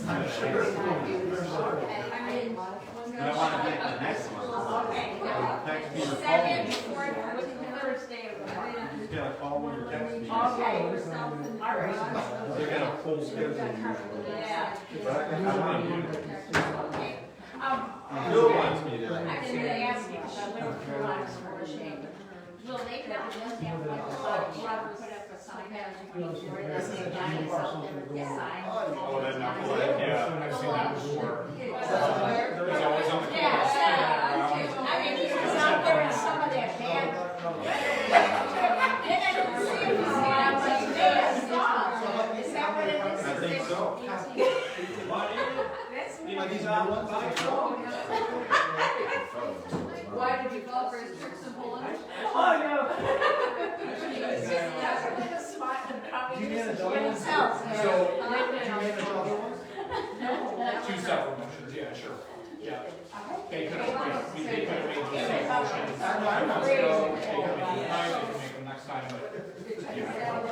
I'm sure. And I want to get the next one. Text me or call me. Thursday of the month. He's got to call me or text me. Okay. All right. They got a full schedule usually. Yeah. But I want to do it. Bill wants me to. I didn't ask you, because I went through a lot of spreadsheet. Will they have just have like a lot of rubber put up a sign before that they buy something, sign? Oh, that's not good. Yeah, I've seen that before. There's always on the corner. Yeah, I mean, he was out there in some of that bad. And I didn't see him, I was like, hey, I saw. Is that what it is? I think so. That's You know, these are ones I saw. Why did you fall for his tricks and pull-ups? Oh, no. It's just, that's a little smart and probably Do you need just another one? himself. So, No. two separate motions, yeah, sure. Yeah. They could have, they could have made the same motion. I know. They could make them next time, but. They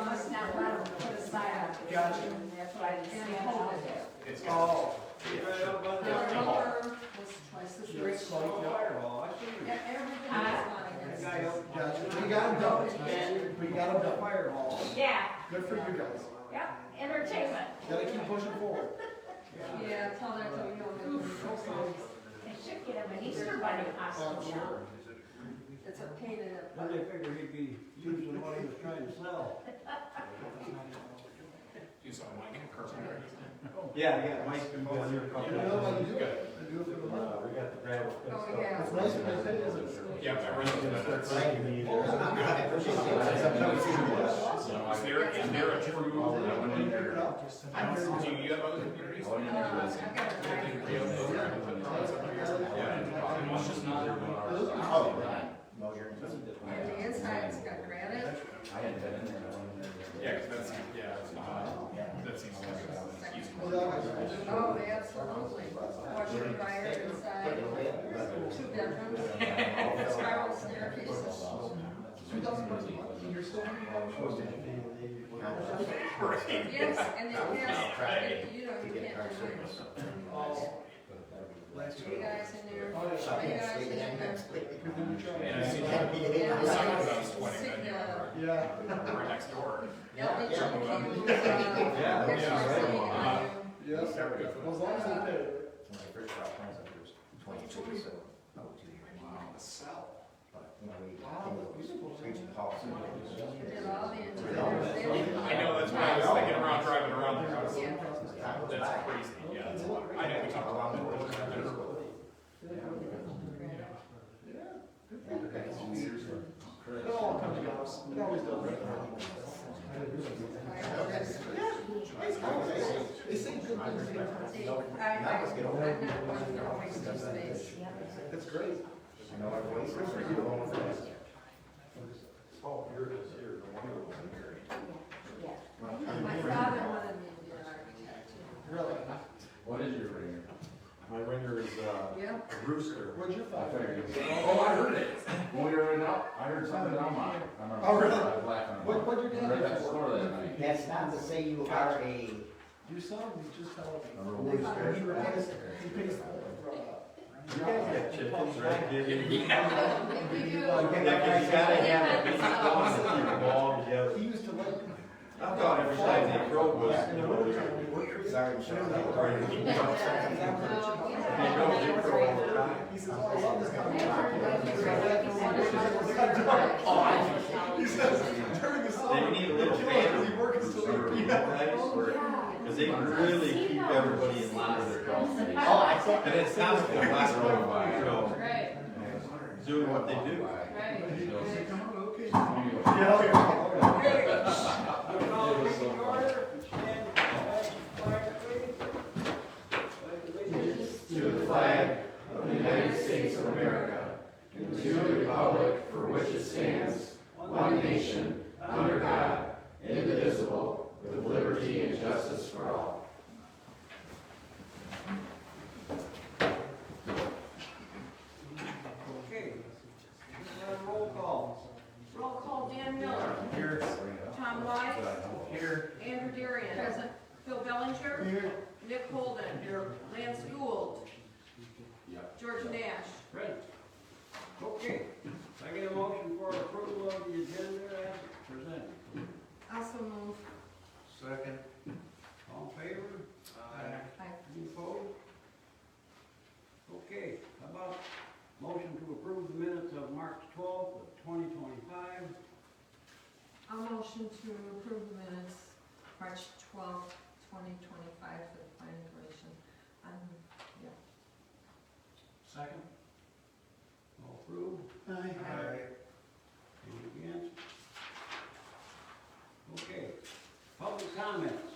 must not let him put a sign up. Gotcha. That's why I didn't see Holden there. It's good. Oh. It's like Firewall. Yeah, everything is fine. Gotcha. We got him done. We got him done. Firewall. Yeah, Good for you guys. yep, entertainment. Gotta keep pushing forward. Yeah, tell that to you. They should get him an Easter bunny costume now. It's a pain in the Then they figured he'd be using what he was trying to sell. You saw Mike Carpenter. Yeah, Mike's been going here a couple You of know what times. you do? You do it for the money. We got the gravel pit Oh, stuff. yeah. It's nice when they say, isn't it? Yeah, I really Gonna did start that. thanking me. Is there a true, do you have other communities? And what's just not? And the inside's got granite. Yeah, 'cause that's, yeah, it's not, that seems like it's easy. Oh, absolutely. Washer and dryer inside. 2 bedrooms. Spiral staircases. Yes, and it has, you know, you can't deny it. 3 guys in there, 3 guys in there. And I see that, And some of those 20 sick, bedroom Yeah. right next door. LHQ, Yeah. exercising, Yes. Well, as long as they pay. did all the interiors. I know, that's what I was thinking around driving around there. That's crazy, yeah, it's a lot. I know we talked about that. It all comes together. It always does. They say good things. See, I'm not one for wasting space. That's great. Oh, here it is, here, the one that was married. My father wanted me to be an architect. Really? What is your ringer? My ringer is, Yeah. a rooster. What'd your father? Oh, I heard it. When we were in, I heard something on mine. Oh, really? What'd your dad Read do that for story work? that night. That's not to say you are a, Your son, you just tell him. Remember He replaced, he pays for You guys got chickens, right? We do. You gotta have a big one to keep them all together. He used to like. I thought every time they crowed was, you know, sorry, They don't get crow all the time. He says, oh, I love this kind of. He says, during the summer. They need a little fan. He works till 8 p.m. Because they can really keep everybody in line with their golf. oh, I said, And it's constant, last row by, you know, Right, doing what they do. To the flag of the United States of America, and to the republic for which it stands, one nation, under God, indivisible, with liberty and justice for all. Okay. Roll call. Roll call, Dan Miller. Nick Holden, Lance Gould, Yep. George Nash. Present. Okay, I get a motion for approval of the agenda as presented. Also move. Second. All in favor? Any opposed? Okay, how about motion to approve the minutes of March 12th of 2025? I'll motion to approve the minutes, March 12th, 2025 for the planning commission. Yeah. Second. All approved? Aye. Any against? Okay, public comments.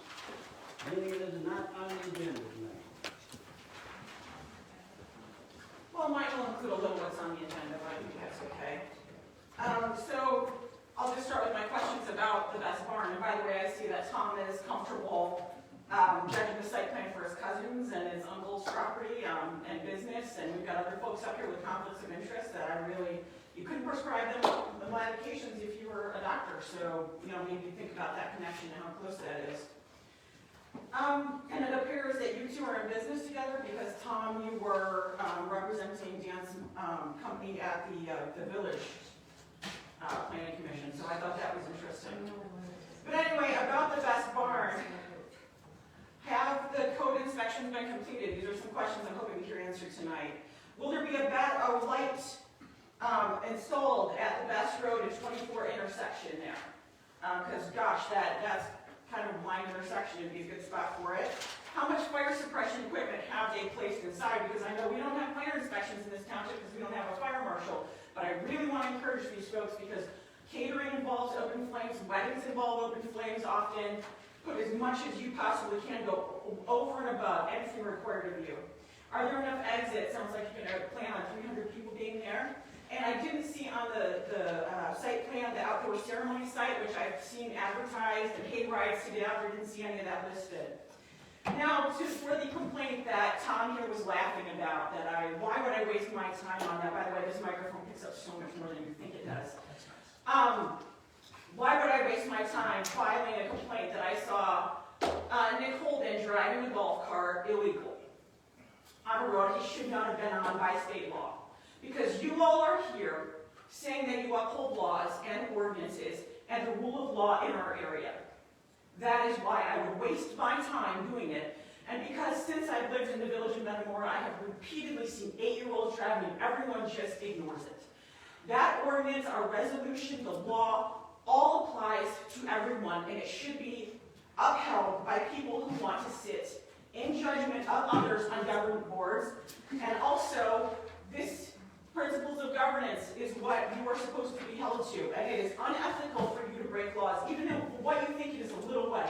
Anything that is not on the agenda tonight? Well, mine will include a little what's on the agenda, but I think that's okay. So I'll just start with my questions about the Best Barn. And by the way, I see that Tom is comfortable judging the site plan for his cousins and his uncle's property and business. And we've got other folks up here with conflicts of interest that you couldn't prescribe them the medications if you were a doctor. So, maybe think about that connection and how close that is. And it appears that you two are in business together because, Tom, you were representing Dan's company at the Village Planning Commission, so I thought that was interesting. But anyway, about the Best Barn, have the code inspections been completed? These are some questions I'm hoping to hear answered tonight. Will there be a light installed at the Best Road and 24 intersection there? Because, gosh, that's kind of a blind intersection would be a good spot for it. How much fire suppression equipment have they placed inside? Because I know we don't have fire inspections in this township because we don't have a fire marshal, but I really want to encourage these folks because catering involves open flames, weddings involve open flames often. Put as much as you possibly can, go over and above anything required of you. Are there enough exits? Sounds like you're going to plan on 300 people being there. And I didn't see on the site plan the outdoor ceremony site, which I've seen advertised, and hay rides to get out there. Didn't see any of that listed. Now, for the complaint that Tom here was laughing about, why would I waste my time on that? By the way, this microphone picks up so much more than you think it does. Why would I waste my time filing a complaint that I saw Nick Holden driving a golf cart illegally on a road he should not have been on by state law? Because you all are here saying that you uphold laws and ordinances and the rule of law in our area. That is why I would waste my time doing it. And because since I've lived in the village of Metamora, I have repeatedly seen 8-year-olds driving and everyone just ignores it. That ordinance, our resolution, the law, all applies to everyone, and it should be upheld by people who want to sit in judgment of others on government boards. And also, this principles of governance is what you are supposed to be held to, and it is unethical for you to break laws, even though what you think it is a little way.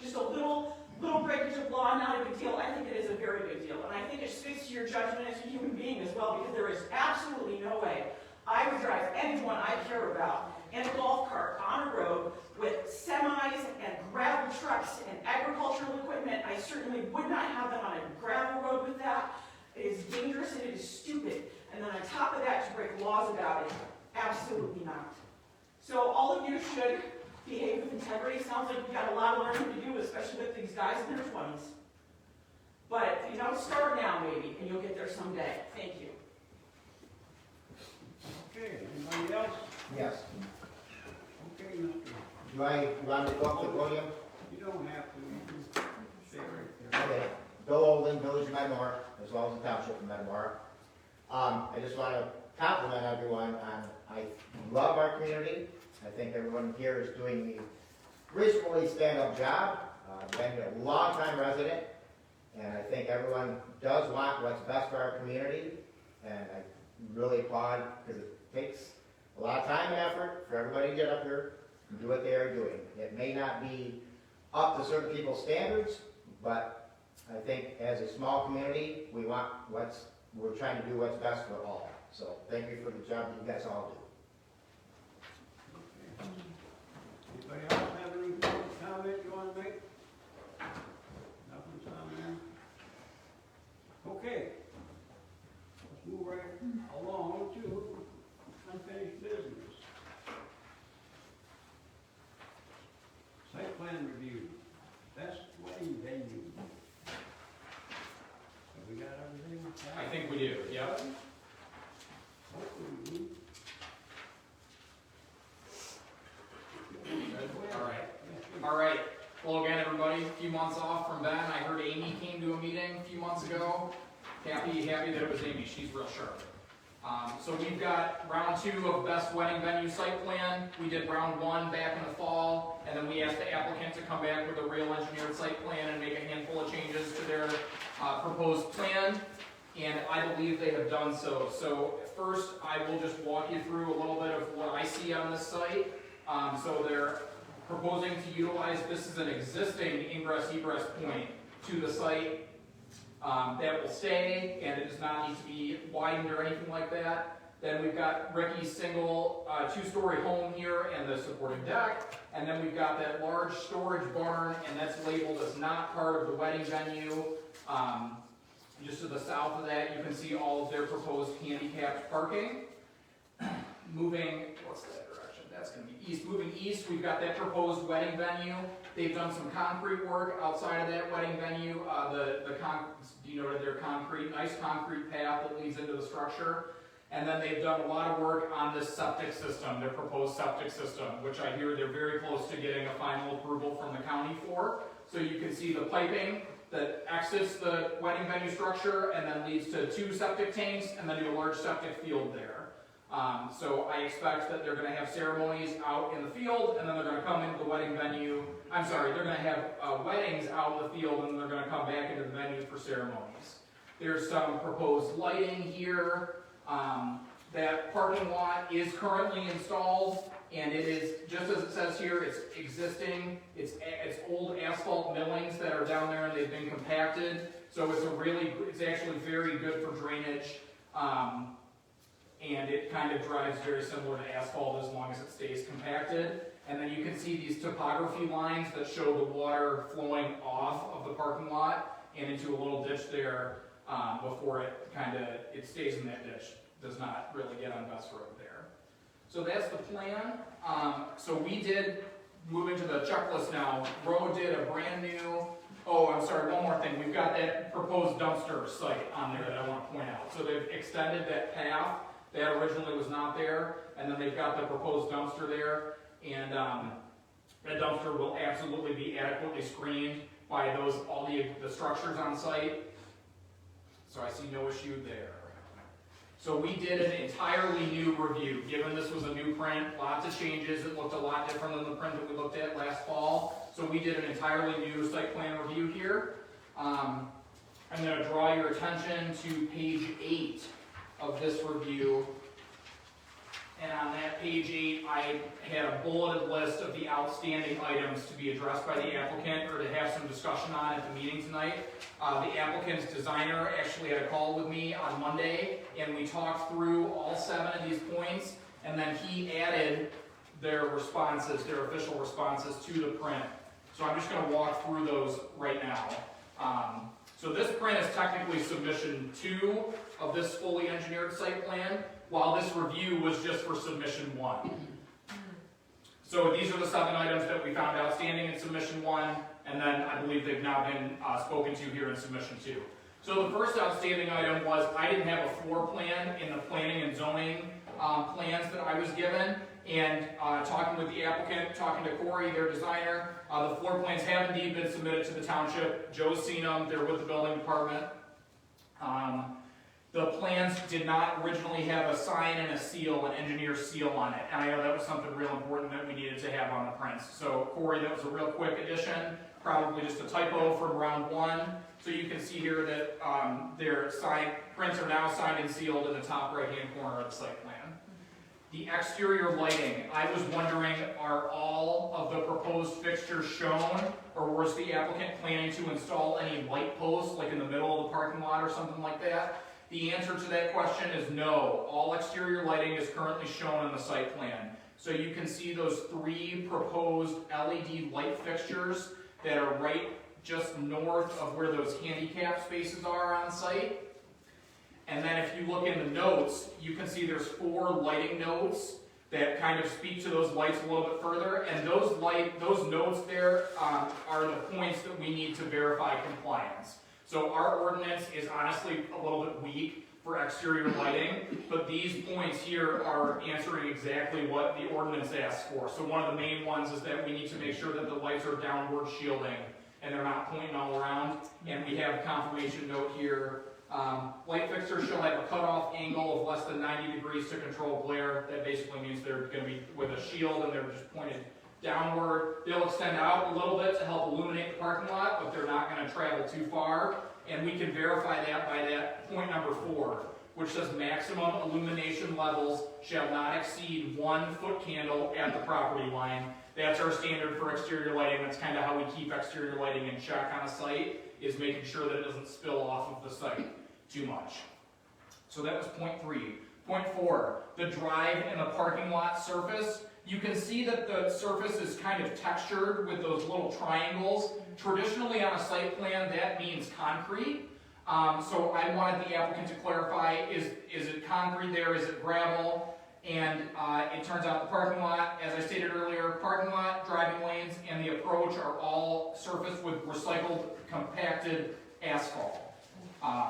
Just a little breakage of law, not a big deal. I think it is a very big deal, and I think it speaks to your judgment as a human being as well, because there is absolutely no way I would drive anyone I care about in a golf cart on a road with semis and gravel trucks and agricultural equipment. I certainly would not have them on a gravel road with that. It is dangerous and it is stupid. And then on top of that, to break laws about it, absolutely not. So all of you should behave with integrity. Sounds like you've got a lot of learning to do, especially with these guys in their 20s. But, start now maybe, and you'll get there someday. Thank you. Okay, anybody else? Yes. Okay, Mr. Do I want to go up the podium? You don't have to, you can stay right there. Okay. Bill Holden, Village of Metamora, as well as the Township of Metamora. I just want to compliment everyone on, I love our community. I think everyone here is doing a reasonably stand-up job. Been a long-time resident, and I think everyone does want what's best for our community. And I really applaud, because it takes a lot of time and effort for everybody to get up here and do what they are doing. It may not be up to certain people's standards, but I think as a small community, we're trying to do what's best for all. So thank you for the job you guys all do. Anybody else have any comment you want to make? Nothing's on there? Okay. Let's move right along to unfinished business. Site plan review. Best wedding venue. Yep. All right. Well, again, everybody, a few months off from Ben. I heard Amy came to a meeting a few months ago. Happy that it was Amy. She's real sharp. So we've got round 2 of best wedding venue site plan. We did round 1 back in the fall, and then we asked the applicant to come back with a real engineered site plan and make a handful of changes to their proposed plan, and I believe they have done so. So first, I will just walk you through a little bit of what I see on this site. So they're proposing to utilize, this is an existing ingress-egress point to the site. That will stay, and it does not need to be widened or anything like that. Then we've got Ricky's single 2-story home here and the supporting deck. And then we've got that large storage barn, and that's labeled as not part of the wedding venue. Just to the south of that, you can see all of their proposed handicapped parking. Moving, what's that direction? That's going to be east. Moving east, we've got that proposed wedding venue. They've done some concrete work outside of that wedding venue. Denoted their nice concrete path that leads into the structure. And then they've done a lot of work on this septic system, their proposed septic system, which I hear they're very close to getting a final approval from the county for. So you can see the piping that exits the wedding venue structure and then leads to 2 septic tanks and then to a large septic field there. So I expect that they're going to have ceremonies out in the field, and then they're going to come into the wedding venue. I'm sorry, they're going to have weddings out in the field, and then they're going to come back into the venue for ceremonies. There's some proposed lighting here. That parking lot is currently installed, and it is, just as it says here, it's existing. It's old asphalt millings that are down there, and they've been compacted. So it's actually very good for drainage. And it kind of drives very similar to asphalt as long as it stays compacted. And then you can see these topography lines that show the water flowing off of the parking lot and into a little ditch there before it stays in that ditch. Does not really get on Best Road there. So that's the plan. So we did, moving to the checklist now, Rowe did a brand new, I'm sorry, one more thing. We've got that proposed dumpster site on there that I want to point out. So they've extended that path. That originally was not there, and then they've got the proposed dumpster there, and that dumpster will absolutely be adequately screened by all the structures on site, so I see no issue there. So we did an entirely new review. Given this was a new print, lots of changes, it looked a lot different than the print that we looked at last fall, so we did an entirely new site plan review here. I'm going to draw your attention to page 8 of this review, and on that page 8 I had a bulleted list of the outstanding items to be addressed by the applicant or to have some discussion on at the meeting tonight. The applicant's designer actually had a call with me on Monday, and we talked through all 7 of these points, and then he added their responses, their official responses to the print. So I'm just going to walk through those right now. So this print is technically submission 2 of this fully engineered site plan, while this review was just for submission 1. So these are the 7 items that we found outstanding in submission 1, and then I believe they've now been spoken to here in submission 2. So the first outstanding item was I didn't have a floor plan in the planning and zoning plans that I was given, and talking with the applicant, talking to Corey, their designer, the floor plans have indeed been submitted to the township. Joe's seen them, they're with the building department. The plans did not originally have a sign and a seal, an engineer's seal on it, and I know that was something real important that we needed to have on the prints. So Corey, that was a real quick addition, probably just a typo from round 1. So you can see here that their prints are now signed and sealed in the top right-hand corner of the site plan. The exterior lighting, I was wondering, are all of the proposed fixtures shown, or was the applicant planning to install any light posts, like in the middle of the parking lot or something like that? The answer to that question is no. All exterior lighting is currently shown on the site plan. So you can see those 3 proposed LED light fixtures that are right just north of where those handicap spaces are on site. And then if you look in the notes, you can see there's 4 lighting notes that kind of speak to those lights a little bit further. And those notes there are the points that we need to verify compliance. So our ordinance is honestly a little bit weak for exterior lighting, but these points here are answering exactly what the ordinance asks for. So one of the main ones is that we need to make sure that the lights are downward shielding and they're not pointing all around. And we have a confirmation note here. Light fixtures shall have a cutoff angle of less than 90 degrees to control glare. That basically means they're going to be with a shield and they're just pointed downward. They'll extend out a little bit to help illuminate the parking lot, but they're not going to travel too far. And we can verify that by that point number 4, which says maximum illumination levels shall not exceed 1 foot candle at the property line. That's our standard for exterior lighting. That's kind of how we keep exterior lighting in check on a site, is making sure that it doesn't spill off of the site too much. So that was point 3. Point 4, the drive and the parking lot surface. You can see that the surface is kind of textured with those little triangles. Traditionally on a site plan, that means concrete. So I wanted the applicant to clarify, is it concrete there, is it gravel? And it turns out the parking lot, as I stated earlier, parking lot, driving lanes, and the approach are all surfaced with recycled compacted asphalt.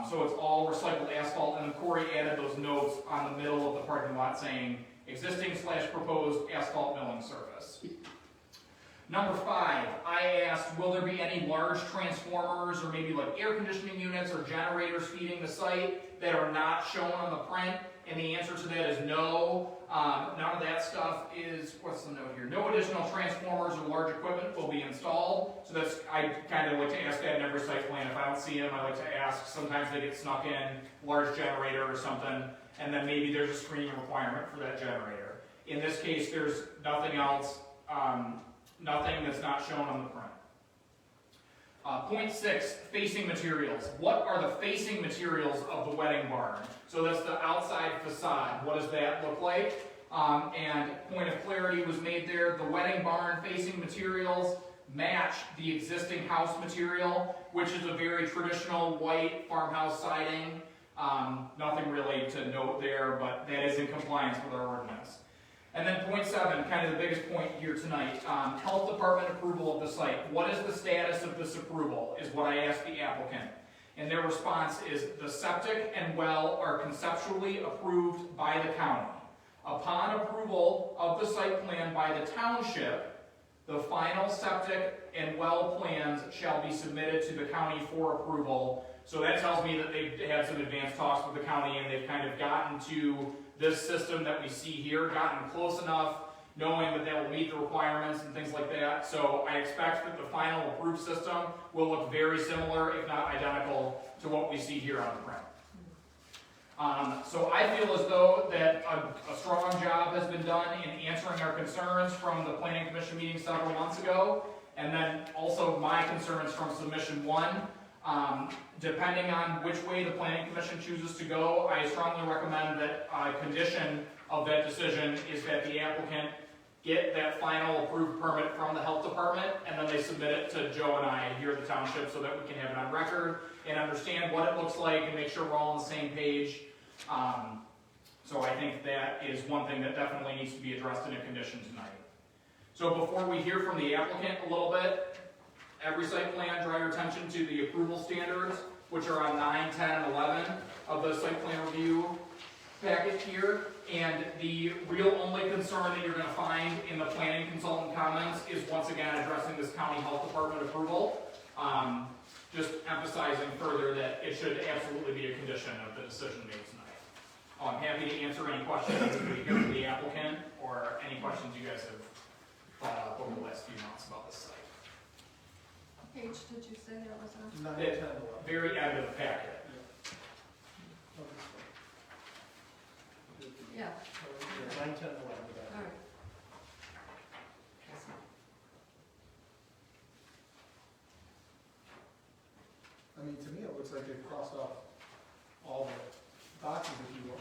So it's all recycled asphalt, and Corey added those notes on the middle of the parking lot saying, existing/proposed asphalt milling surface. Number 5, I asked, will there be any large transformers or maybe like air conditioning units or generators feeding the site that are not shown on the print? And the answer to that is no. None of that stuff is, what's the note here? No additional transformers or large equipment will be installed. So that's, I kind of like to ask that in every site plan. If I don't see them, I like to ask. Sometimes they get snuck in, large generator or something, and then maybe there's a screening requirement for that generator. In this case, there's nothing else, nothing that's not shown on the print. Point 6, facing materials. What are the facing materials of the wedding barn? So that's the outside facade. What does that look like? And point of clarity was made there. The wedding barn facing materials match the existing house material, which is a very traditional white farmhouse siding. Nothing really to note there, but that is in compliance with our ordinance. And then point 7, kind of the biggest point here tonight, health department approval of the site. What is the status of this approval, is what I asked the applicant. And their response is, the septic and well are conceptually approved by the county. Upon approval of the site plan by the township, the final septic and well plans shall be submitted to the county for approval. So that tells me that they've had some advanced talks with the county and they've kind of gotten to this system that we see here, gotten close enough, knowing that that will meet the requirements and things like that. So I expect that the final approved system will look very similar, if not identical, to what we see here on the print. So I feel as though that a strong job has been done in answering our concerns from the Planning Commission meeting several months ago, and then also my concerns from submission 1. Depending on which way the Planning Commission chooses to go, I strongly recommend that a condition of that decision is that the applicant get that final approved permit from the health department, and then they submit it to Joe and I here at the township so that we can have it on record and understand what it looks like and make sure we're all on the same page. So I think that is one thing that definitely needs to be addressed in a condition tonight. So before we hear from the applicant a little bit, every site plan, draw your attention to the approval standards, which are on 9, 10, and 11 of the site plan review packet here. And the real only concern that you're going to find in the planning consultant comments is once again addressing this county health department approval. Just emphasizing further that it should absolutely be a condition of the decision made tonight. I'm happy to answer any questions that we hear from the applicant or any questions you guys have thought up over the last few months about this site. Page did you say that was on? 9, 10, 11. Very end of the packet. Yeah, 9, 10, 11. all right. I mean, to me, it looks like they've crossed off all the boxes, if you will.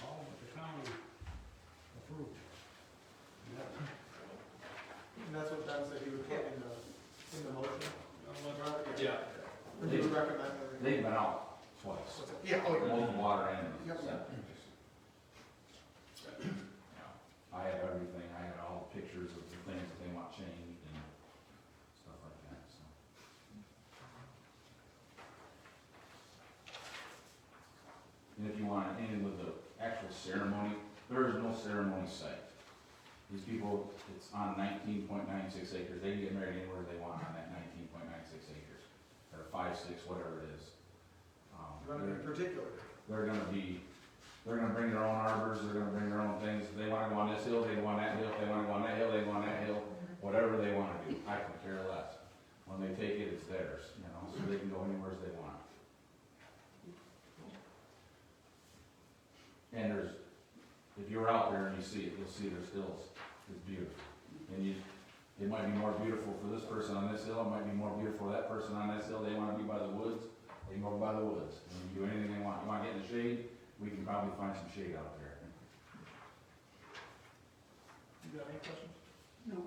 All but the county approved. And that's what Ben said he would put in the motion. Yeah. Or he would recommend that. They've been out twice. Yeah, oh, yeah. Both water and Yep. septic. I have everything, I had all the ceremony, there is no ceremony site. These people, it's on 19.96 acres, they can get married anywhere they want on that 19.96 acres, or 5, 6, whatever it is. You want to be particular. They're gonna bring their own arbors, they're gonna bring their own things, if they wanna go on this hill, they go on that hill, if they wanna go on that hill, they go on that hill, whatever they wanna do, I could care less. When they take it, it's theirs, you know, so they can go anywhere they want. And if you're out there and you see it, you'll see their stills, it's beautiful. And it might be more beautiful for this person on this hill, it might be more beautiful for that person on this hill, they wanna be by the woods, they can go by the woods, and you do anything they want. You wanna get in the shade, we can probably find some shade out there. You got any questions? No.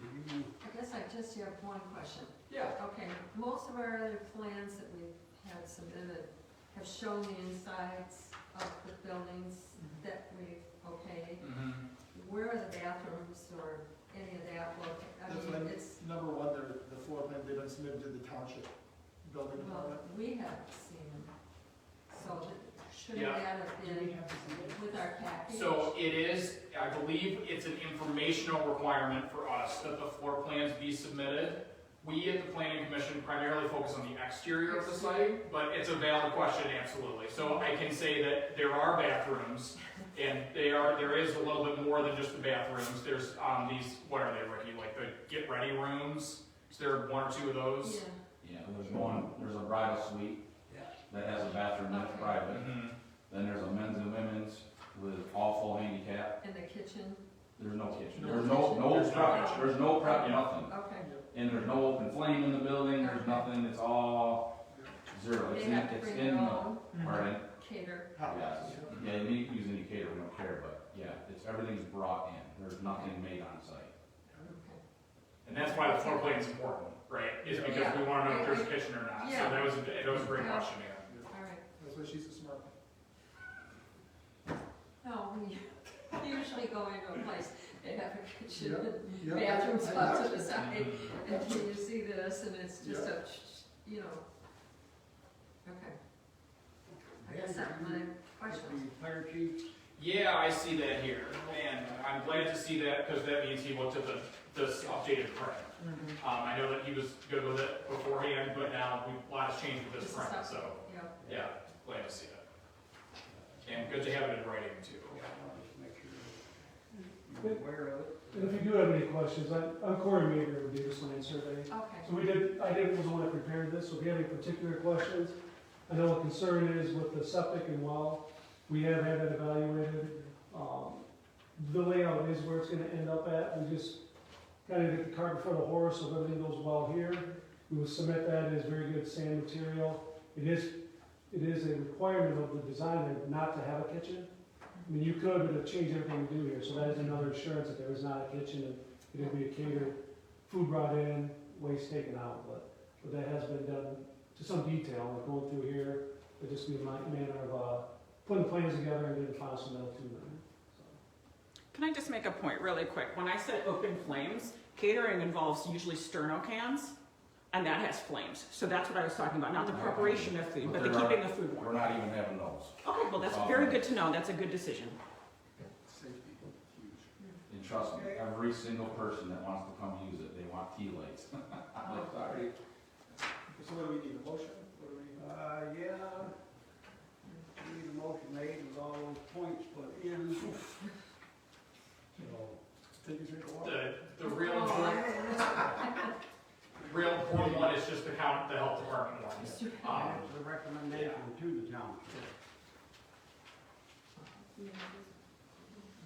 I guess I just have one question. Yeah. Okay, most of our other plans that we've had submitted have shown the insides of the buildings that we've okayed. Where are the bathrooms or any of that look? I That's mean, when, it's, number one, the floor plan, they've been submitted to the township building well, department. we haven't seen them. So shouldn't Yeah. that have been with our package? So it is, I believe it's an informational requirement for us that the floor plans be submitted. We at the planning commission primarily focus on the exterior of the site, but it's a valid question, absolutely. So I can say that there are bathrooms, and there is a little bit more than just the bathrooms. There's these, what are they, Ricky, like the get ready rooms? Is there one or two of those? Yeah. Yeah, there's a bridal suite that has a bathroom that's Okay. private. Mhm. Then there's a men's and women's with all full handicap. And the kitchen? There's no kitchen. No There's kitchen. no There's no prep, kitchen. there's no prep, nothing. Okay. And there's no open flame in the building, there's Okay. nothing, it's all zero. They It's have to it's bring in their the, own pardon? cater. Hot Yes. boxes, yeah. Yeah, you need to use an indicator, we don't care, but yeah, everything's brought in, there's nothing made on site. Okay. And that's why the floor plan is important, right? Is because Yeah. we wanna know if there's a kitchen or not. So Yeah. that was a great Yeah. question, yeah. All right. That's why she's a smart one. No, we usually go into a place, they have a kitchen Yeah, and yeah. bathrooms I- off I- to the side, and you see this, and it's just a, you know. Okay. I guess that's my question. The fire chief, Yeah, I see that here, and I'm glad to see that, because that means he looked at this updated print. I know that he was good with it beforehand, but now a lot has changed with This this is print, up- so, Yeah. yeah, glad to see it. And good to have it in writing, too. just make sure you're aware of it. And if you do have any questions, I'm Corey Mager with Davis Land Survey. Okay. So was the one that prepared this, so if you have any particular questions, I know what concern is with the septic and well, we have had that evaluated. The layout is where it's gonna end up at, we just kind of get the cart before the horse, so if everything goes well here, we will submit that as very good sand material. It is a requirement of the designer not to have a kitchen. I mean, you could, but it'd change everything we do here, so that is another assurance that there is not a kitchen, and it'll be a catered, food brought in, waste taken out, but that has been done to some detail, like going through here, it just be a manner of, putting the plans together and getting final submittal to them. Can I just make a point really quick? When I said open flames, catering involves usually sterno cans, and that has flames. So that's what I was talking about, not the preparation of food, but the keeping the food We're warm. not even having those. Okay, well, that's very good to know. That's a good decision. Safety, huge. And trust me, every single person that wants to come use it, they want tea lights. I'm like, sorry. So what do we need, a motion? What do we? Yeah. We need a motion made with all those points put in. Take a drink of water. The real important one is just the health department one. That's a recommendation to the township.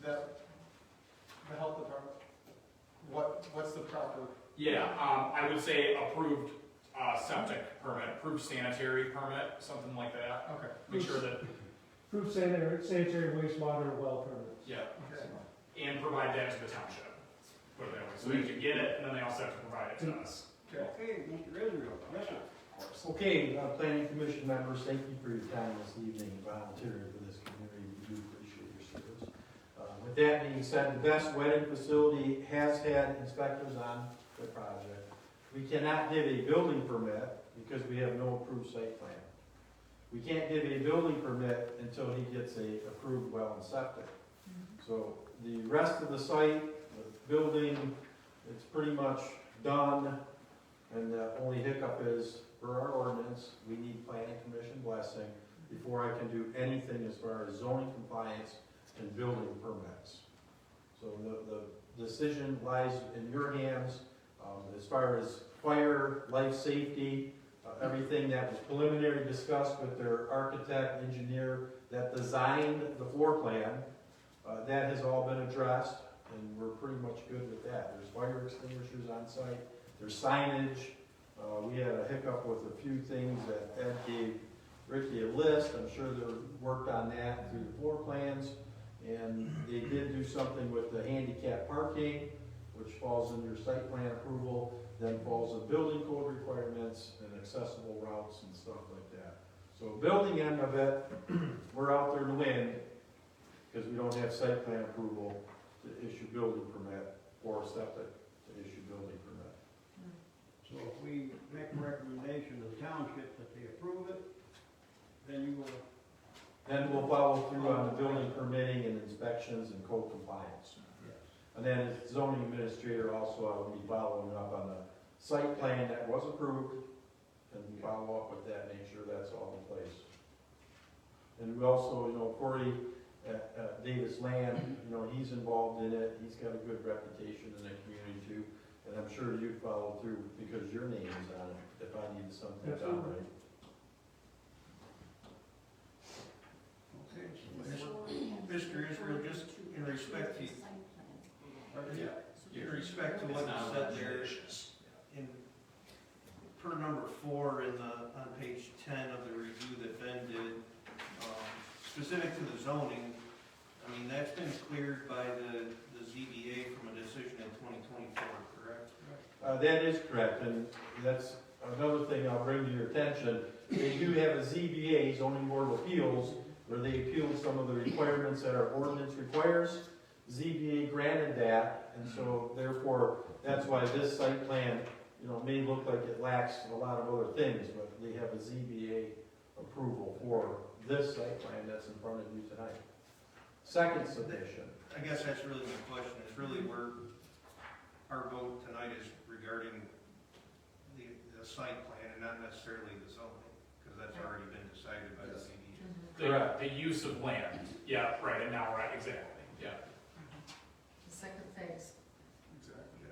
The health department, what's the proper? Yeah, I would say approved septic permit, approved sanitary permit, something like that. Okay. Make sure that, Proof sanitary wastewater well permits. yeah, Okay. and provide that to the township. Put it that way, so we can get it, and then they also have to provide it to us. Okay, Mr. Israel, yes, sir. Okay, planning commission members, thank you for your time this evening and volunteering for this community. We do appreciate your service. With that being said, the Best Wedding Facility has had inspectors on the project. We cannot give a building permit because we have no approved site plan. We can't give a building permit until he gets a approved well and septic. So the rest of the site, the building, it's pretty much done. And the only hiccup is, for our ordinance, we need planning commission blessing before I can do anything as far as zoning compliance and building permits. So the decision lies in your hands, as far as fire, life safety, everything that was preliminary discussed with their architect, engineer that designed the floor plan, that has all been addressed, and we're pretty much good with that. There's fire extinguishers on site, there's signage. We had a hiccup with a few things that Ed gave Ricky a list. I'm sure they worked on that through the floor plans. And they did do something with the handicap parking, which falls under site plan approval, then falls in building code requirements and accessible routes and stuff like that. So building end of it, we're out there to win because we don't have site plan approval to issue building permit or septic to issue building permit. So if we make a recommendation to the township that they approve it, then you will. Then we'll follow through on the building permitting and inspections and code compliance. Yes. And then as zoning administrator also, I will be following up on the site plan that was approved and follow up with that, make sure that's all in place. And we also, Corey at Davis Land, he's involved in it. He's got a good reputation in the community too. And I'm sure you'd follow through because your name is on it if I needed something done right. Okay, Mr. Israel, just in respect to, in respect to what you said there, in, per number 4 on page 10 of the review that Ben did, specific to the zoning, I mean, that's been cleared by the ZBA from a decision in 2024, correct? That is correct, and that's another thing I'll bring to your attention. They do have a ZBA, Zoning Board of Appeals, where they appealed some of the requirements that our ordinance requires. ZBA granted that, and so therefore, that's why this site plan, may look like it lacks a lot of other things, but they have a ZBA approval for this site plan that's in front of you tonight. Second submission. I guess that's really my question, is really where our vote tonight is regarding the site plan and not necessarily the zoning, because that's already been decided by the ZBA. Correct. The use of land, yeah, right, and now, right, exactly, yeah. The second phase. Exactly.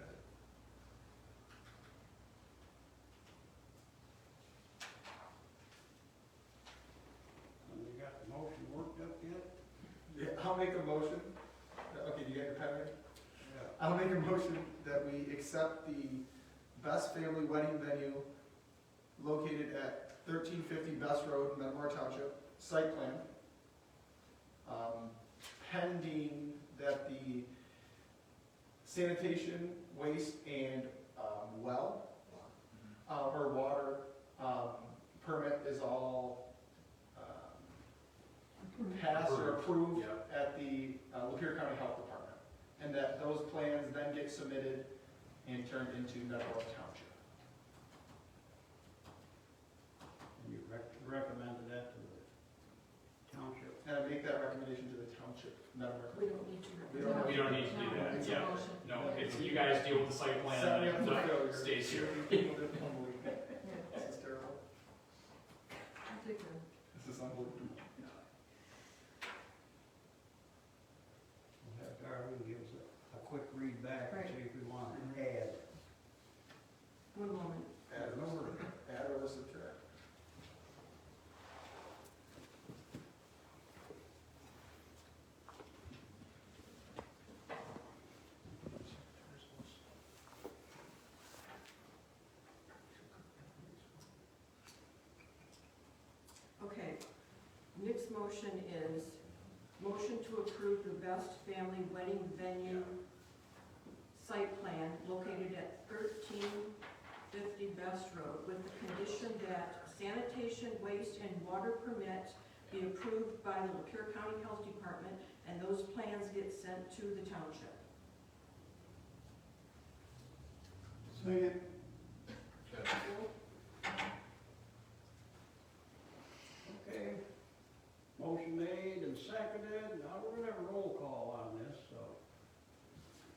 And you got the motion worked up yet? Yeah, I'll make a motion. Okay, do you got your pen ready? Yeah. I'll make a motion that we accept the Best Family Wedding Venue located at 1350 Best Road, Metamora Township, site plan, pending that the sanitation, waste, and well, or water permit is all passed or approved at the Lapeer County Health Department, and that those plans then get submitted and turned into Metamora Township. And you recommended that to the township? And I make that recommendation to the township, Metamora. We don't need to. We don't need to do that, It's a yeah. motion. No, it's, you guys deal with the site plan Set me up and for failure. it stays here. Yeah. Yeah, This is terrible. I'll take that. This is unbelievable. We'll have Darlene give us a quick read back and Right. see if we want to add. One moment. Add or subtract. Okay, next motion is motion to approve the Best Family Wedding Venue site plan located at 1350 50 Best Road with the condition that sanitation, waste, and water permit be approved by the Lapeer County Health Department, and those plans get sent to the township. Second. Okay, motion made and seconded, now we're gonna have a roll call on this, so.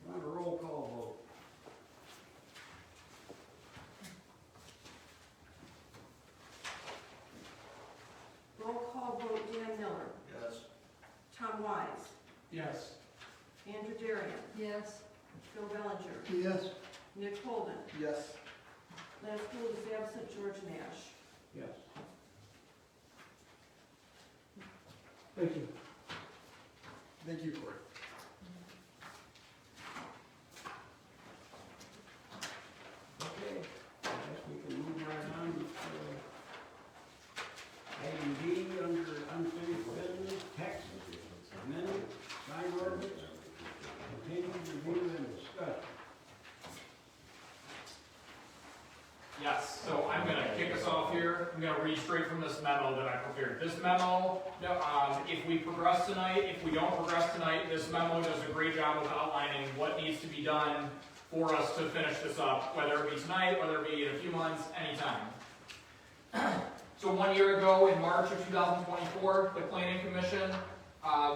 We're gonna have a roll call vote. Roll call vote, Dan Miller, Yes. Tom Wise, Yes. Andrew Derderian, Yes. Phil Bellinger, Yes. Nick Holden, Yes. Lance Gould is absent, George Nash. Yes. Thank you. Thank you, Cory. Okay, I guess we can move right on to item D under unfinished business, tax amendment, sign ordinance, continued review and discussion. Yes, so I'm gonna kick us off here. I'm gonna read straight from this memo that I prepared. This memo, if we progress tonight, if we don't progress tonight, this memo does a great job of outlining what needs to be done for us to finish this up, whether it be tonight, whether it be in a few months, anytime. So 1 year ago, in March of 2024, the Planning Commission,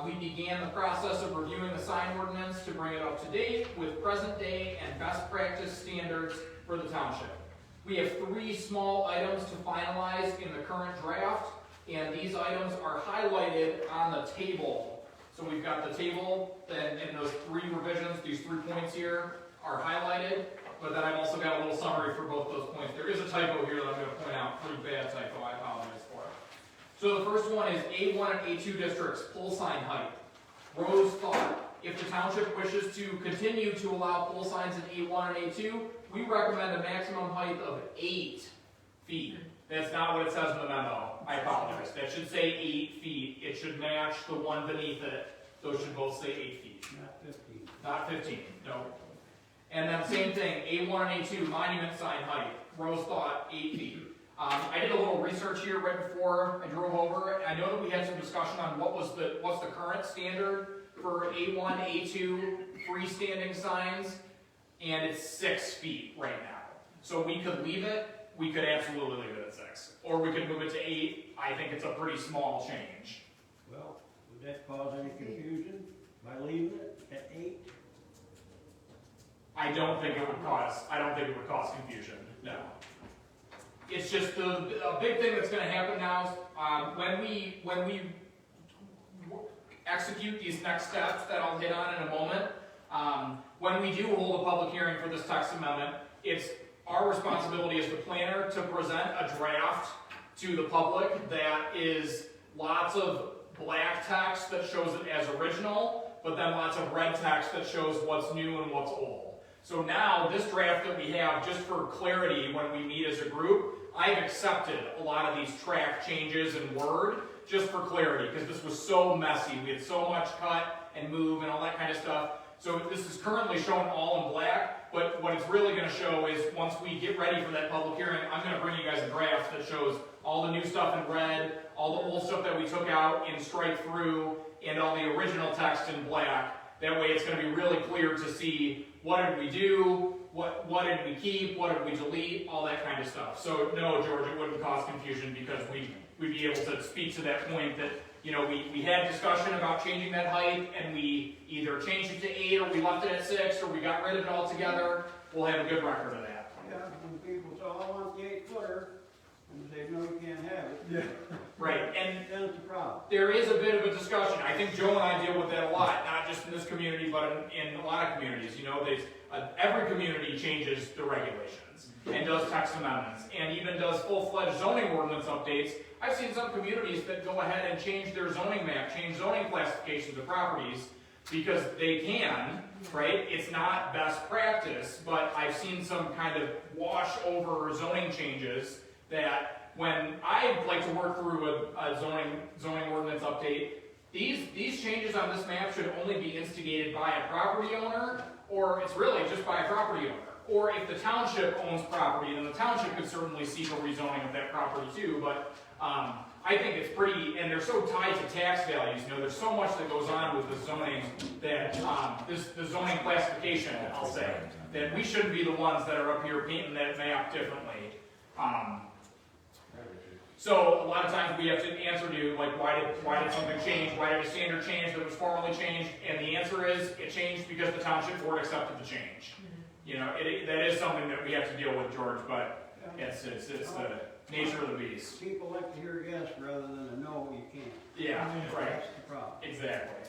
we began the process of reviewing the sign ordinance to bring it up to date with present day and best practice standards for the township. We have 3 small items to finalize in the current draft, and these items are highlighted on the table. So we've got the table, and those 3 revisions, these 3 points here are highlighted, but then I've also got a little summary for both those points. There is a typo here that I'm going to point out, pretty bad typo, I apologize for it. So the first one is A1 and A2 districts, pole sign height. Rowe's thought, if the township wishes to continue to allow pole signs in A1 and A2, we recommend a maximum height of 8 feet. That's not what it says in the memo. I apologize. That should say 8 feet. It should match the one beneath it. Those should both say 8 feet. Not 15. Not 15, no. And then same thing, A1 and A2, monument sign height. Rose thought 8 feet. I did a little research here right before I drove over. I know that we had some discussion on what's the current standard for A1, A2 freestanding signs, and it's 6 feet right now. So we could leave it, we could absolutely leave it at 6. Or we could move it to 8. I think it's a pretty small change. Well, would that cause any confusion by leaving it at 8? I don't think it would cause confusion, no. It's just a big thing that's gonna happen now is, when we execute these next steps that I'll hit on in a moment, when we do hold a public hearing for this text amendment, it's our responsibility as the planner to present a draft to the public that is lots of black text that shows it as original, but then lots of red text that shows what's new and what's old. So now, this draft that we have, just for clarity when we meet as a group, I've accepted a lot of these track changes in Word, just for clarity, because this was so messy. We had so much cut and move and all that kind of stuff. So this is currently shown all in black, but what it's really going to show is once we get ready for that public hearing, I'm going to bring you guys a draft that shows all the new stuff in red, all the old stuff that we took out in strike through, and all the original text in black. That way it's going to be really clear to see what did we do, what did we keep, what did we delete, all that kind of stuff. So no, George, it wouldn't cause confusion because we'd be able to speak to that point that, you know, we had discussion about changing that height and we either changed it to 8 or we left it at 6 or we got rid of it altogether. We'll have a good record of that. Yeah, when people say, I want the 8-footer, and say, no, you can't have it. Yeah. Right, and Then it's a problem. there is a bit of a discussion. I think Joe and I deal with that a lot, not just in this community, but in a lot of communities. You know, every community changes the regulations and does text amendments and even does full-fledged zoning ordinance updates. I've seen some communities that go ahead and change their zoning map, change zoning classifications of properties because they can, right? It's not best practice, but I've seen some kind of wash over zoning changes that when I like to work through a zoning ordinance update, these changes on this map should only be instigated by a property owner, or it's really just by a property owner. or if the township owns property, then the township could certainly seek a rezoning of that property too, but, I think it's pretty, and they're so tied to tax values, you know, there's so much that goes on with the zoning that, the zoning classification, I'll say, that we shouldn't be the ones that are up here painting that map differently. So a lot of times we have to answer to, like, why did something change? Why did a standard change that was formally changed? And the answer is, it changed because the township board accepted the change. You know, that is something that we have to deal with, George, but it's the nature of the beast. People like to hear yes rather than a no, you can't. Yeah, right. That's the problem. Exactly.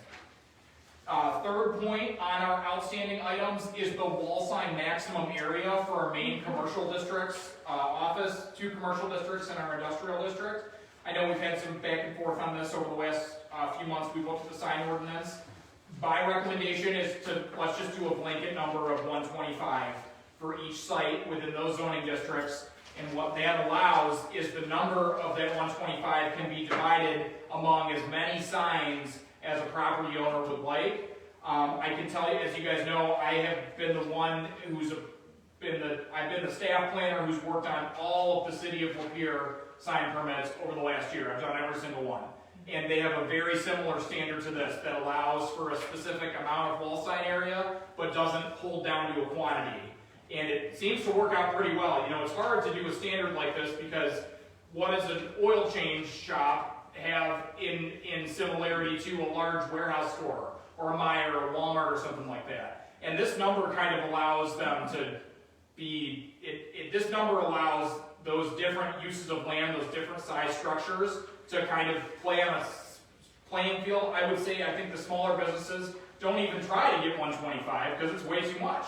Third point on our outstanding items is the wall sign maximum area for our main commercial districts, office, 2 commercial districts and our industrial district. I know we've had some back and forth on this over the last few months. We've looked at the sign ordinance. My recommendation is to, let's just do a blanket number of 125 for each site within those zoning districts. And what that allows is the number of that 125 can be divided among as many signs as a property owner would like. I can tell you, as you guys know, I have been the one who's I've been the staff planner who's worked on all of the city of Lapeer sign permits over the last year. I've done every single one. And they have a very similar standard to this that allows for a specific amount of wall sign area, but doesn't hold down to a quantity. And it seems to work out pretty well. You know, it's hard to do a standard like this because what does an oil change shop have in similarity to a large warehouse store or a Meijer or a Walmart or something like that? And this number kind of allows them to be, this number allows those different uses of land, those different size structures to kind of play on a playing field. I would say, I think the smaller businesses don't even try to get 125 because it's way too much.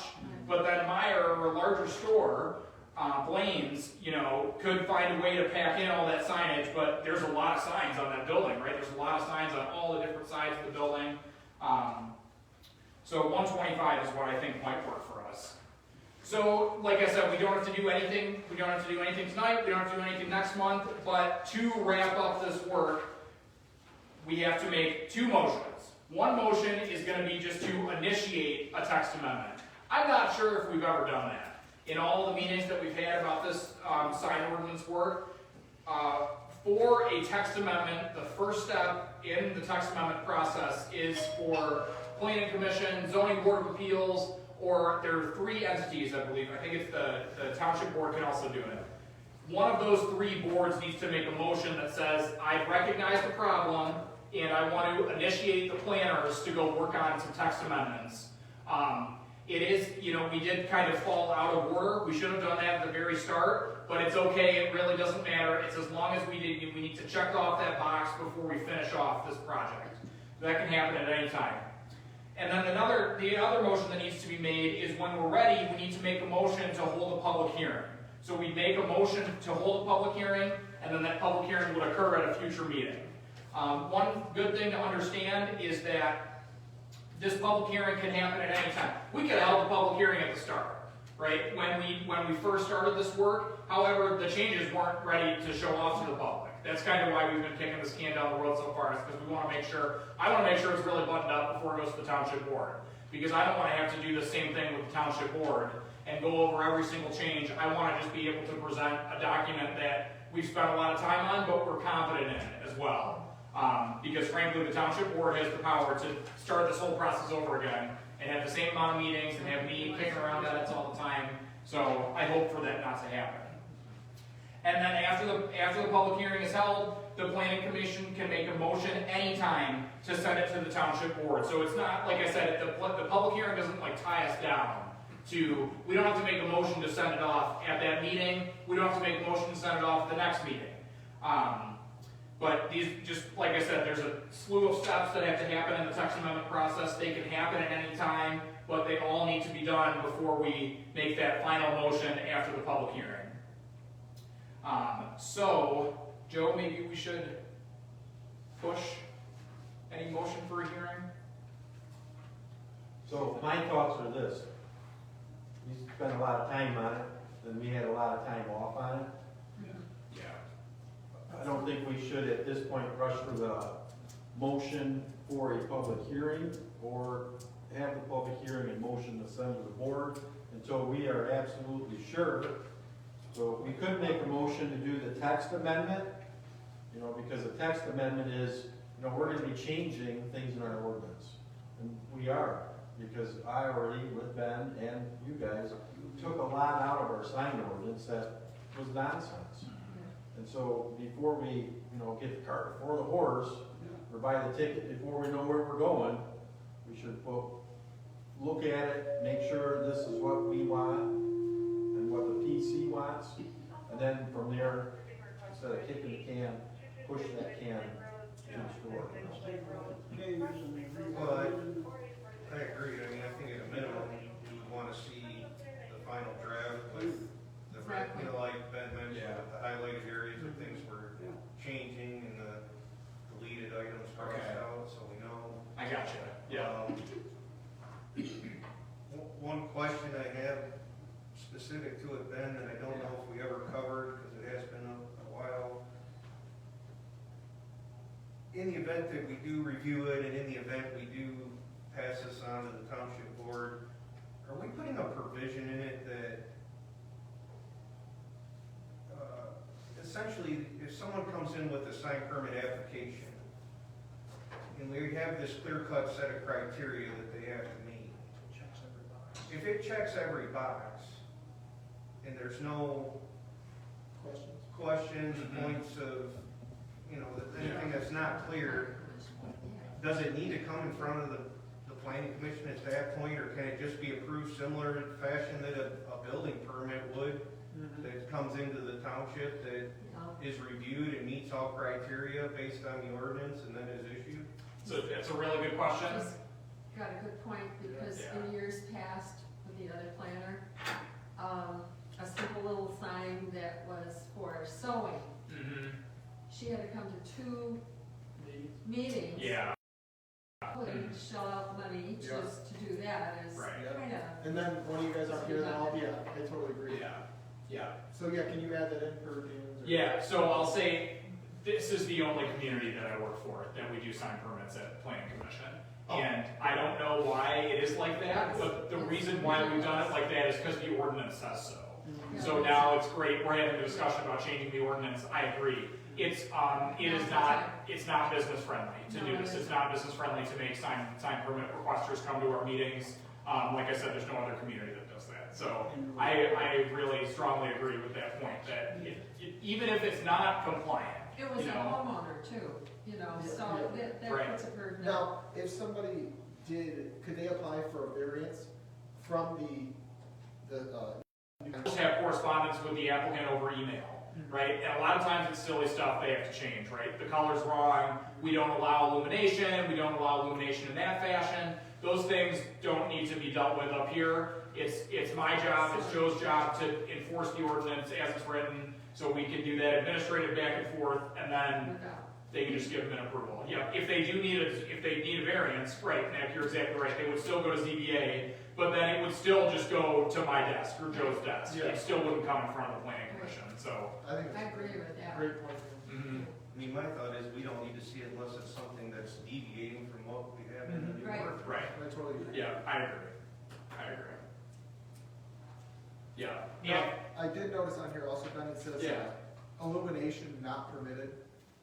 But then Meijer or a larger store, Blaine's, you know, could find a way to pack in all that signage, but there's a lot of signs on that building, right? There's a lot of signs on all the different sides of the building. So 125 is what I think might work for us. So, like I said, we don't have to do anything. We don't have to do anything tonight. We don't have to do anything next month. But to wrap up this work, we have to make 2 motions. One motion is going to be just to initiate a text amendment. I'm not sure if we've ever done that. In all the meetings that we've had about this sign ordinance work, for a text amendment, the first step in the text amendment process is for Planning Commission, Zoning Board of Appeals, or there are 3 entities, I believe. I think it's the Township Board can also do it. One of those 3 boards needs to make a motion that says, I recognize the problem, and I want to initiate the planners to go work on some text amendments. It is, you know, we did kind of fall out of order. We should have done that at the very start, but it's okay. It really doesn't matter. It's as long as we need to check off that box before we finish off this project. That can happen at any time. And then the other motion that needs to be made is when we're ready, we need to make a motion to hold a public hearing. So we make a motion to hold a public hearing, and then that public hearing would occur at a future meeting. One good thing to understand is that this public hearing can happen at any time. We could have held a public hearing at the start, right? When we first started this work, however, the changes weren't ready to show off to the public. That's kind of why we've been kicking this can down the road so far, is because we want to make sure, I want to make sure it's really buttoned up before it goes to the township board. Because I don't want to have to do the same thing with the township board and go over every single change. I want to just be able to present a document that we've spent a lot of time on, but we're confident in it as well. Because frankly, the township board has the power to start this whole process over again and have the same amount of meetings and have me kicking around edits all the time. So I hope for that not to happen. And then after the public hearing is held, the planning commission can make a motion anytime to send it to the township board. So it's not, like I said, the public hearing doesn't like tie us down to, we don't have to make a motion to send it off at that meeting. We don't have to make a motion to send it off at the next meeting. But these, just like I said, there's a slew of steps that have to happen in the text amendment process. They can happen at any time, but they all need to be done before we make that final motion after the public hearing. So, Joe, maybe we should push any motion for a hearing? So my thoughts are this. We spent a lot of time on it, and we had a lot of time off on it. Yeah. I don't think we should at this point rush for the motion for a public hearing or have the public hearing and motion to send to the board until we are absolutely sure. So we could make a motion to do the text amendment, you know, because the text amendment is, you know, we're gonna be changing things in our ordinance. And we are, because I already, with Ben and you guys, took a lot out of our sign ordinance that was nonsense. And so before we, you know, get the cart before the horse, or buy the ticket before we know where we're going, we should look at it, make sure this is what we want and what the PC wants, and then from there, instead of kicking the can, push that can to the store. Well, I agree. I mean, I think at a minimum, we would want to see the final draft with the, you know, like Ben mentioned, with the highlighted areas of things we're changing and the deleted items crossed out, so we know. I gotcha, yeah. One question I have specific to it, Ben, that I don't know if we ever covered, because it has been a while. In the event that we do review it, and in the event we do pass this on to the township board, are we putting a provision in it that essentially, if someone comes in with a sign permit application, and we have this clear-cut set of criteria that they have to meet, if it checks every box, and there's no questions, points of, you know, anything that's not clear, does it need to come in front of the planning commission at that point, or can it just be approved similar fashion that a building permit would, that comes into the township, that is reviewed and meets all criteria based on the ordinance and then is issued? So it's a really good question. She's got a good point, because in years past, with the other planner, a simple little sign that was for sewing, she had to come to 2 meetings. Yeah. And shell out money just to do that is Right. kind of. And then when you guys aren't here, then I totally agree. Yeah. So yeah, can you add that in per diems? or- Yeah, so I'll say, this is the only community that I work for that we do sign permits at Planning Commission. And I don't know why it is like that, but the reason why we've done it like that is because the ordinance says so. So now it's great, we're having a discussion about changing the ordinance, I agree. It's not business friendly to do this. It's not business friendly to make sign permit requesters come to our meetings. Like I said, there's no other community that does that. So I really strongly agree with that point, that even if it's not compliant, It was a homeowner too, you know, so that puts a burden. Now, if somebody could they apply for a variance from the just have correspondence with the applicant over email, right? And a lot of times it's silly stuff they have to change, right? The color's wrong, we don't allow illumination in that fashion. Those things don't need to be dealt with up here. It's my job, it's Joe's job to enforce the ordinance as it's written, so we can do that administrative back and forth, and then they can just give them an approval. Yeah, if they need a variance, right, Nick, you're exactly right, they would still go to ZBA, but then it would still just go to my desk or Joe's desk. It still wouldn't come in front of the planning commission, so. I think I it's agree with that. a great point. I mean, my thought is we don't need to see it unless it's something that's deviating from what we have in the new ordinance. Right. I totally agree. Yeah, I agree. Yeah. Now, I did notice on here also, Ben, it says Yeah. illumination not permitted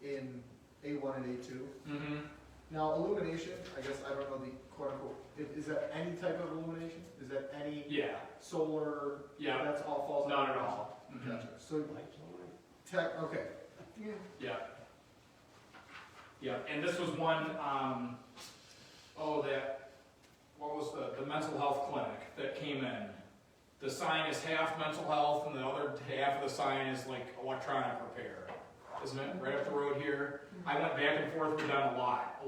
in A1 and A2. Mm-hmm. Now, illumination, I guess I don't know the quote unquote, is that any type of illumination? Is that any Yeah. solar? Yeah. That's all falls Not under at that? all. Mhm. Gotcha. So, okay. Yeah. Yeah, and this was one, what was the mental health clinic that came in? The sign is half mental health and the other half of the sign is like electronic repair. Isn't it, right up the road here? I went back and forth with them a lot.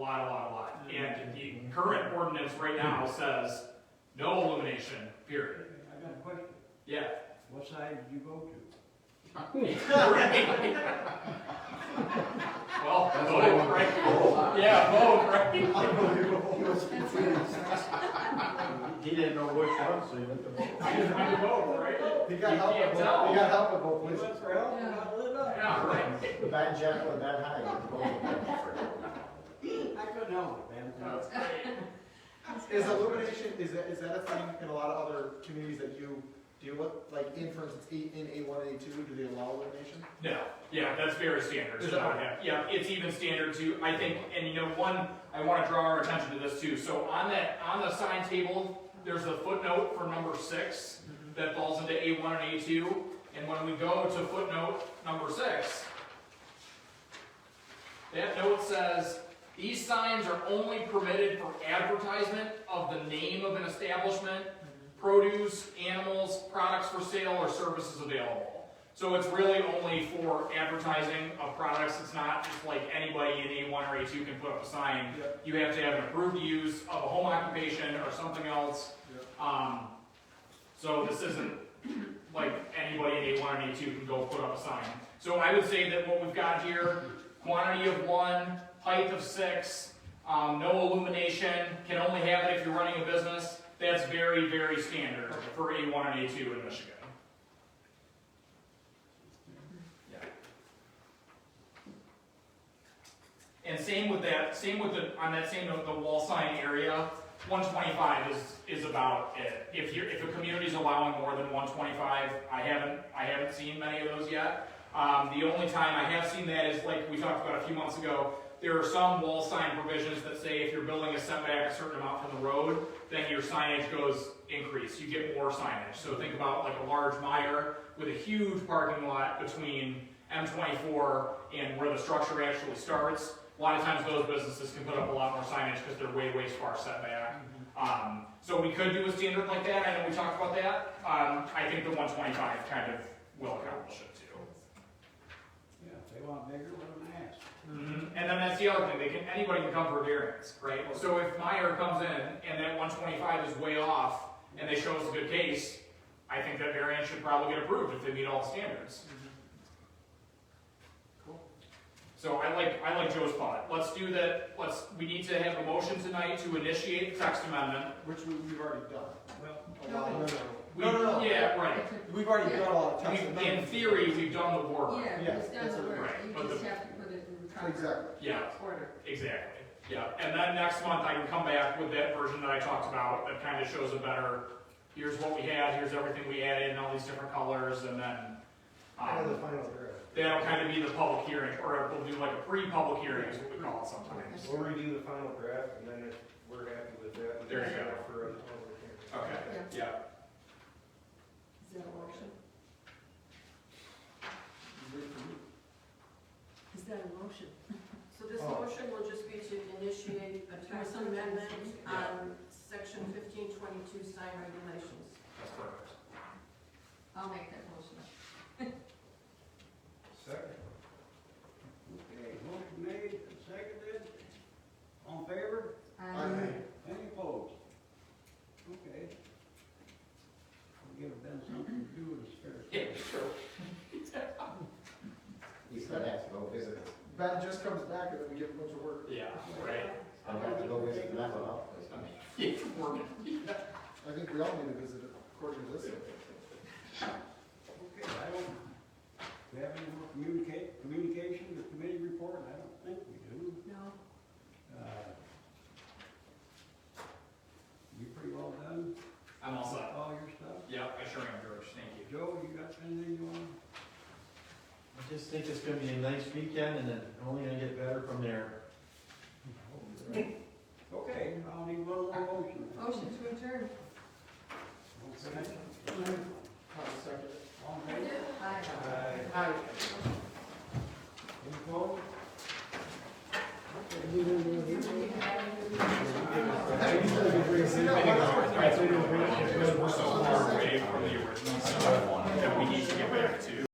And the current ordinance right now says no illumination, period. I got a question. Yeah. What side did you go to? Well, both, right? Yeah, both, right? He didn't know which one, so he went to both. I just went to both, right? He got help can't at tell. both, he got help at both You places. went for help, you got lit up. Yeah, right. Ben gentle and Ben high. I couldn't help it, man. That's great. Is illumination, is that a thing in a lot of other communities that you deal with? Like in, for instance, in A1 and A2, do they allow illumination? No, yeah, that's very standard. Is So that- yeah, it's even standard too, I think, and you know, one, I wanna draw our attention to this too. So on the sign table, there's a footnote for number 6 that falls into A1 and A2. And when we go to footnote number 6, that note says, these signs are only permitted for advertisement of the name of an establishment, produce, animals, products for sale, or services available. So it's really only for advertising of products. It's not just like anybody in A1 or A2 can put up a sign. Yep. You have to have an approved use of a home occupation or something else. Yep. So this isn't like anybody in A1 and A2 can go put up a sign. So I would say that what we've got here, quantity of 1, height of 6, no illumination, can only have it if you're running a business. That's very, very standard for A1 and A2 in Michigan. Yeah. And same with on that same note, the wall sign area, 125 is about it. If a community's allowing more than 125, I haven't seen many of those yet. The only time I have seen that is like we talked about a few months ago. There are some wall sign provisions that say if you're building a setback a certain amount from the road, then your signage goes increased. You get more signage. So think about like a large mire with a huge parking lot between M24 and where the structure actually starts. A lot of times those businesses can put up a lot more signage because they're way, way far setback. So we could do a standard like that. I know we talked about that. I think the 125 kind of will accomplish it too. Yeah, if they want bigger, let them ask. And then that's the other thing. Anybody can come for a variance, right? So if Meyer comes in and that 125 is way off and they show us a good case, I think that variance should probably get approved if they meet all the standards. So I like Joe's thought. Let's do that. We need to have a motion tonight to initiate the text amendment. Which we've already done. No. No. Yeah, right. We've already done all the text In amendments. theory, we've done the work. Yeah, Yeah, it's done that's the what- work, right, you but just the- have to put it in proper Exactly. Yeah, order. exactly. Yeah, and then next month I can come back with that version that I talked about that kind of shows a better, here's what we had, here's everything we added in all these different colors, and then The final draft. that'll kind of be the public hearing, or we'll do like a pre-public hearing is what we call it sometimes. We'll review the final draft, and then if we're happy with that, There you go. for a public hearing. Okay, yeah. Is that a motion? Is that a motion? So this Oh. motion will just be to initiate a text amendment on section 1522 sign regulations. That's perfect. I'll make that motion. Second. Okay, motion made and seconded. All in favor? Any opposed? Okay. We'll give Ben something to do with his spare time. Yeah, sure. He's gonna have to go visit us. Ben just comes back and then we give him a bunch of work. Yeah, right. I'm gonna have to go visit the mental health place. Yeah, working. I think we all need to visit it according to this. Okay, I don't, we have any more communication, the committee report? I don't think we do. No. You pretty well done? I'm all set. All your stuff? Yeah, I sure am, George. Thank you. Joe, you got anything you want? I just think it's gonna be a nice weekend and then only gonna get better from there. Okay, I'll need one more motion. Motion to adjourn. Okay. Have a second. All in favor? Aye. Hi. Any opposed? We're so far away from the original stuff that we need to get back to.